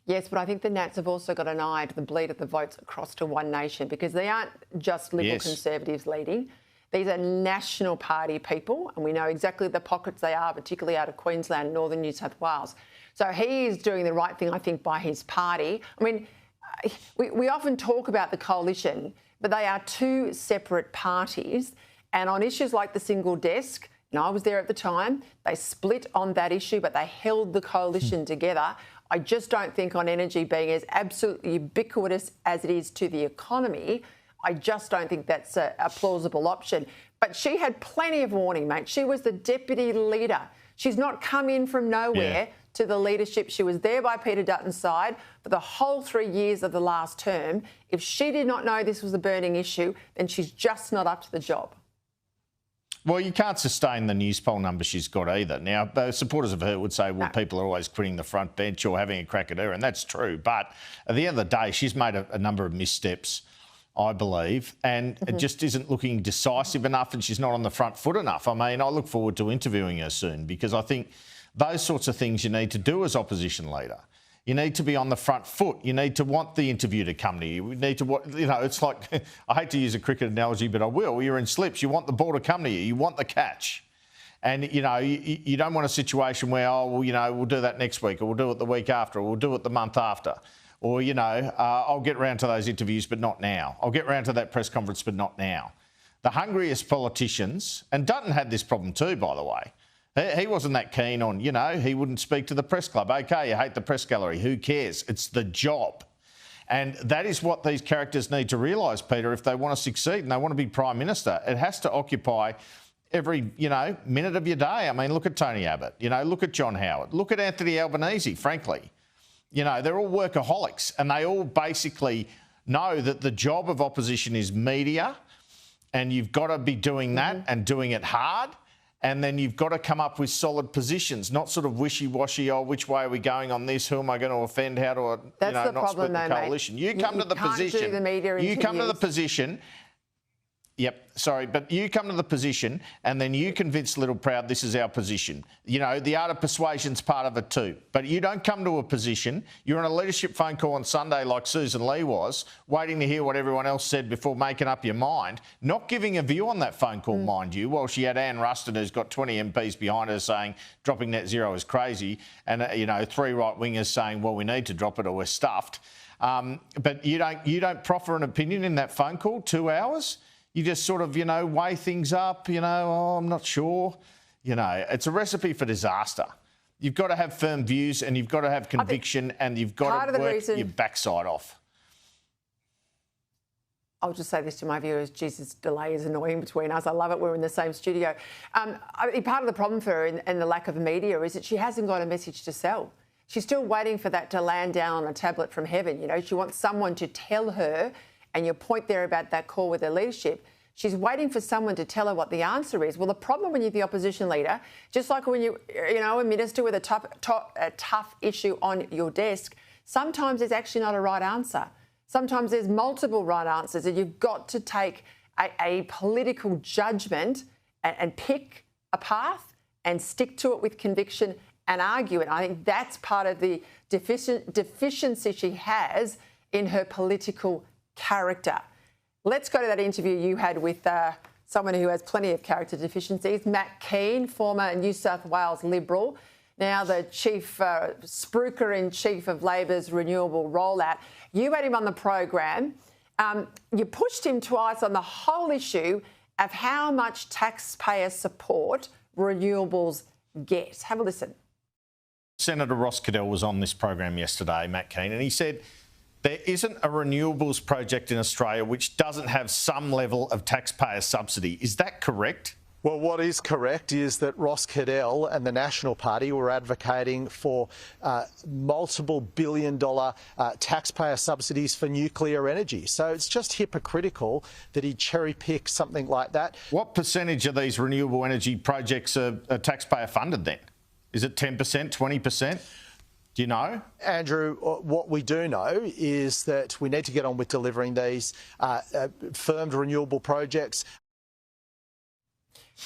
Yes, but I think the Nats have also got an eye to the bleed of the votes across to One Nation, because they aren't just Liberal Conservatives leading. These are National Party people, and we know exactly the pockets they are, particularly out of Queensland and northern New South Wales. So he is doing the right thing, I think, by his party. I mean, we often talk about the coalition, but they are two separate parties. And on issues like the single desk, and I was there at the time, they split on that issue, but they held the coalition together. I just don't think on energy being as absolutely ubiquitous as it is to the economy, I just don't think that's a plausible option. But she had plenty of warning, mate. She was the deputy leader. She's not come in from nowhere to the leadership. She was there by Peter Dutton's side for the whole 3 years of the last term. If she did not know this was a burning issue, then she's just not up to the job. Well, you can't sustain the news poll number she's got either. Now, the supporters of her would say, well, people are always quitting the front bench or having a crack at her, and that's true. But at the end of the day, she's made a number of missteps, I believe, and it just isn't looking decisive enough, and she's not on the front foot enough. I mean, I look forward to interviewing her soon, because I think those sorts of things you need to do as opposition leader. You need to be on the front foot. You need to want the interview to come to you. You need to, it's like, I hate to use a cricket analogy, but I will. You're in slips. You want the ball to come to you. You want the catch. And, you don't want a situation where, we'll do that next week, or we'll do it the week after, or we'll do it the month after. Or, I'll get round to those interviews, but not now. I'll get round to that press conference, but not now. The hungriest politicians, and Dutton had this problem too, by the way. He wasn't that keen on, he wouldn't speak to the press club. OK, you hate the press gallery. Who cares? It's the job. And that is what these characters need to realise, Peter, if they want to succeed and they want to be Prime Minister. It has to occupy every, minute of your day. I mean, look at Tony Abbott. Look at John Howard. Look at Anthony Albanese, frankly. They're all workaholics, and they all basically know that the job of opposition is media, and you've got to be doing that and doing it hard. And then you've got to come up with solid positions, not sort of wishy-washy, which way are we going on this? Who am I going to offend? How do I, not split the coalition? You come to the position. You come to the position. Yep, sorry, but you come to the position and then you convince Littleproud this is our position. The art of persuasion's part of it too. But you don't come to a position, you're on a leadership phone call on Sunday like Sussan Ley was, waiting to hear what everyone else said before making up your mind, not giving a view on that phone call, mind you, while she had Anne Ruston, who's got 20 MPs behind her, saying dropping net zero is crazy, and, 3 right-wingers saying, well, we need to drop it or we're stuffed. But you don't proffer an opinion in that phone call, 2 hours. You just sort of, weigh things up, I'm not sure. It's a recipe for disaster. You've got to have firm views and you've got to have conviction and you've got to work your backside off. I'll just say this to my viewers, Jesus, delay is annoying between us. I love it, we're in the same studio. Part of the problem for her and the lack of media is that she hasn't got a message to sell. She's still waiting for that to land down on a tablet from heaven. She wants someone to tell her. And your point there about that call with her leadership, she's waiting for someone to tell her what the answer is. Well, the problem when you're the opposition leader, just like when you're, a minister with a tough issue on your desk, sometimes there's actually not a right answer. Sometimes there's multiple right answers, and you've got to take a political judgment and pick a path and stick to it with conviction and argue it. I think that's part of the deficiency she has in her political character. Let's go to that interview you had with someone who has plenty of character deficiencies, Matt Keane, former New South Wales Liberal, now the chief spruiker-in-chief of Labor's renewable rollout. You had him on the program. You pushed him twice on the whole issue of how much taxpayer support renewables get. Have a listen. Senator Ross Cadell was on this program yesterday, Matt Keane, and he said there isn't a renewables project in Australia which doesn't have some level of taxpayer subsidy. Is that correct? Well, what is correct is that Ross Cadell and the National Party were advocating for multiple billion-dollar taxpayer subsidies for nuclear energy. So it's just hypocritical that he cherry-picked something like that. What percentage of these renewable energy projects are taxpayer funded then? Is it 10%, 20%? Do you know? Andrew, what we do know is that we need to get on with delivering these firmed renewable projects.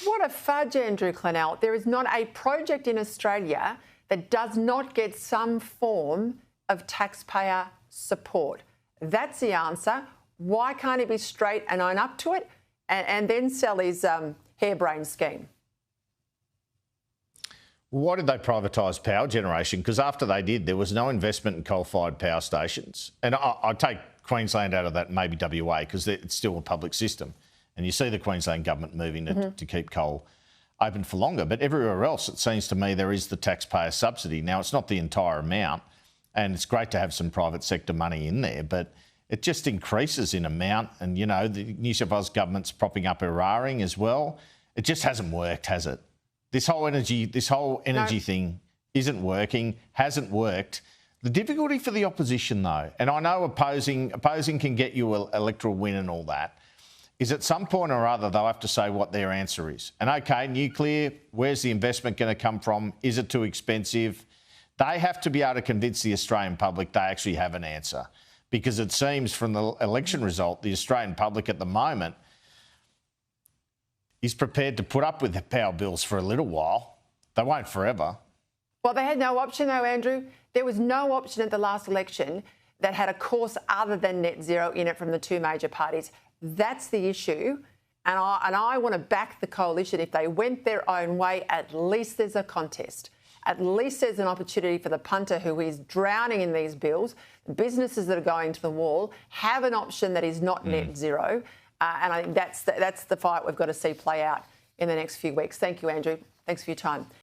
What a fudge, Andrew Clennell. There is not a project in Australia that does not get some form of taxpayer support. That's the answer. Why can't he be straight and own up to it and then sell his harebrained scheme? Why did they privatise power generation? Because after they did, there was no investment in coal-fired power stations. And I take Queensland out of that, maybe WA, because it's still a public system. And you see the Queensland government moving to keep coal open for longer. But everywhere else, it seems to me there is the taxpayer subsidy. Now, it's not the entire amount, and it's great to have some private sector money in there, but it just increases in amount. And, you know, the New South Wales government's propping up Eraring as well. It just hasn't worked, has it? This whole energy thing isn't working, hasn't worked. The difficulty for the opposition, though, and I know opposing can get you an electoral win and all that, is at some point or other they'll have to say what their answer is. And OK, nuclear, where's the investment going to come from? Is it too expensive? They have to be able to convince the Australian public they actually have an answer, because it seems from the election result, the Australian public at the moment is prepared to put up with the power bills for a little while. They won't forever. Well, they had no option though, Andrew. There was no option at the last election that had a course other than net zero in it from the two major parties. That's the issue. And I want to back the coalition. If they went their own way, at least there's a contest. At least there's an opportunity for the punter who is drowning in these bills. The businesses that are going to the wall have an option that is not net zero. And I think that's the fight we've got to see play out in the next few weeks. Thank you, Andrew. Thanks for your time.